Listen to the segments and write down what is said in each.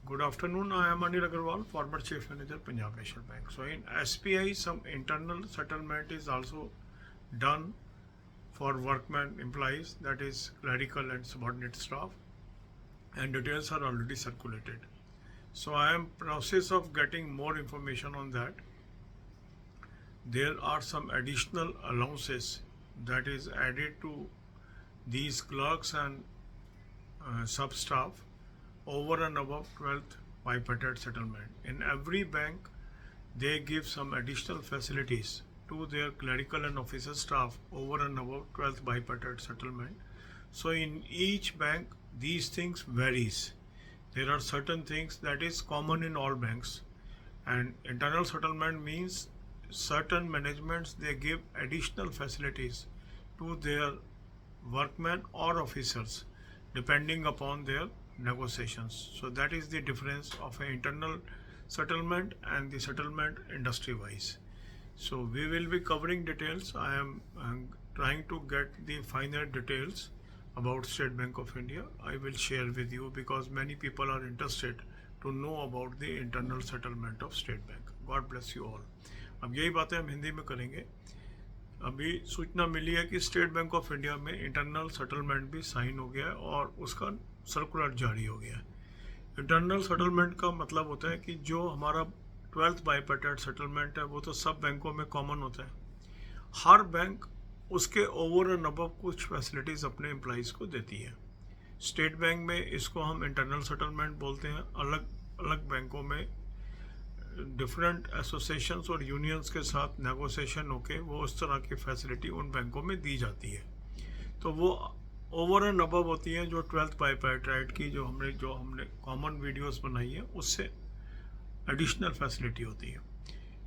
Good afternoon. I am Anil Agarwal, former Chief Manager, Punjab National Bank. So in SBI, some internal settlement is also done for workmen employees, that is clerical and subordinate staff, and details are already circulated. So I am process of getting more information on that. There are some additional allowances that is added to these clerks and sub staff over and above 12th bipartite settlement. In every bank, they give some additional facilities to their clerical and officer staff over and above 12th bipartite settlement. So in each bank, these things varies. There are certain things that is common in all banks, and internal settlement means certain managements they give additional facilities to their workmen or officers depending upon their negotiations. So that is the difference of an internal settlement and the settlement industry wise. So we will be covering details. I am trying to get the final details about State Bank of India. I will share with you because many people are interested to know about the internal settlement of State Bank. God bless you all. अब यही बातें हम हिंदी में करेंगे. अभी सूचना मिली है कि स्टेट बैंक ऑफ इंडिया में इंटरनल सेटलमेंट भी साइन हो गया है और उसका सर्कुलर जारी हो गया है. इंटरनल सेटलमेंट का मतलब होता है कि जो हमारा 12th बाइपार्टाइट सेटलमेंट है वो तो सब बैंकों में कॉमन होता है. हर बैंक उसके ओवर एंड अबव कुछ फैसिलिटीज़ अपने एम्प्लॉइज़ को देती है. स्टेट बैंक में इसको हम इंटरनल सेटलमेंट बोलते हैं. अलग अलग बैंकों में डिफरेंट एसोसिएशंस और यूनियंस के साथ नेगोशिएशन होके वो उस तरह की फैसिलिटी उन बैंकों में दी जाती है. तो वो ओवर एंड अबव होती हैं जो 12th बाइपार्टाइट की जो हमने कॉमन वीडियोस बनाई है उससे एडिशनल फैसिलिटी होती है.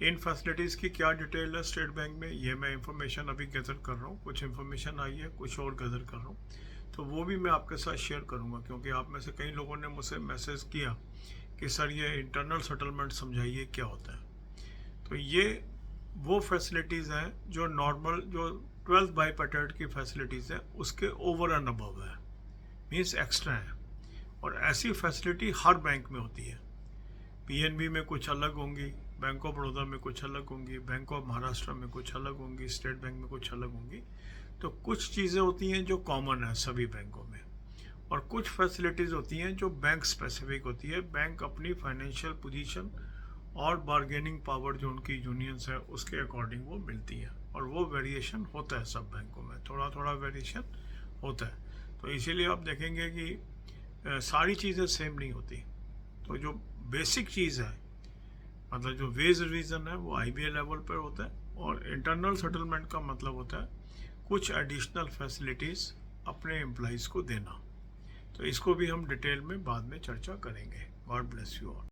इन फैसिलिटीज़ की क्या डिटेल है स्टेट बैंक में, ये मैं इंफॉर्मेशन अभी गैदर कर रहा हूँ. कुछ इंफॉर्मेशन आई है, कुछ और गैदर कर रहा हूँ, तो वो भी मैं आपके साथ शेयर करूँगा. क्योंकि आप में से कई लोगों ने मुझसे मैसेज किया कि सर ये इंटरनल सेटलमेंट समझाइए क्या होता है. तो ये वो फैसिलिटीज़ हैं जो नॉर्मल जो 12th बाइपार्टाइट की फैसिलिटीज़ है उसके ओवर एंड अबव है, मीन्स एक्स्ट्रा है. और ऐसी फैसिलिटी हर बैंक में होती है. पीएनबी में कुछ अलग होंगी, बैंक ऑफ बड़ौदा में कुछ अलग होंगी, बैंक ऑफ महाराष्ट्र में कुछ अलग होंगी, स्टेट बैंक में कुछ अलग होंगी. तो कुछ चीज़ें होती हैं जो कॉमन है सभी बैंकों में, और कुछ फैसिलिटीज़ होती हैं जो बैंक स्पेसिफिक होती है. बैंक अपनी फाइनेंशियल पोजीशन और बार्गेनिंग पावर जो उनकी यूनियंस है उसके अकॉर्डिंग वो मिलती है. और वो वेरिएशन होता है सब बैंकों में, थोड़ा थोड़ा वेरिएशन होता है. तो इसीलिए आप देखेंगे कि सारी चीज़ें सेम नहीं होती. तो जो बेसिक चीज़ है, मतलब जो वेज रिवीजन है वो आईबीए लेवल पर होता है. और इंटरनल सेटलमेंट का मतलब होता है कुछ एडिशनल फैसिलिटीज़ अपने एम्प्लॉइज़ को देना. तो इसको भी हम डिटेल में बाद में चर्चा करेंगे. God bless you all.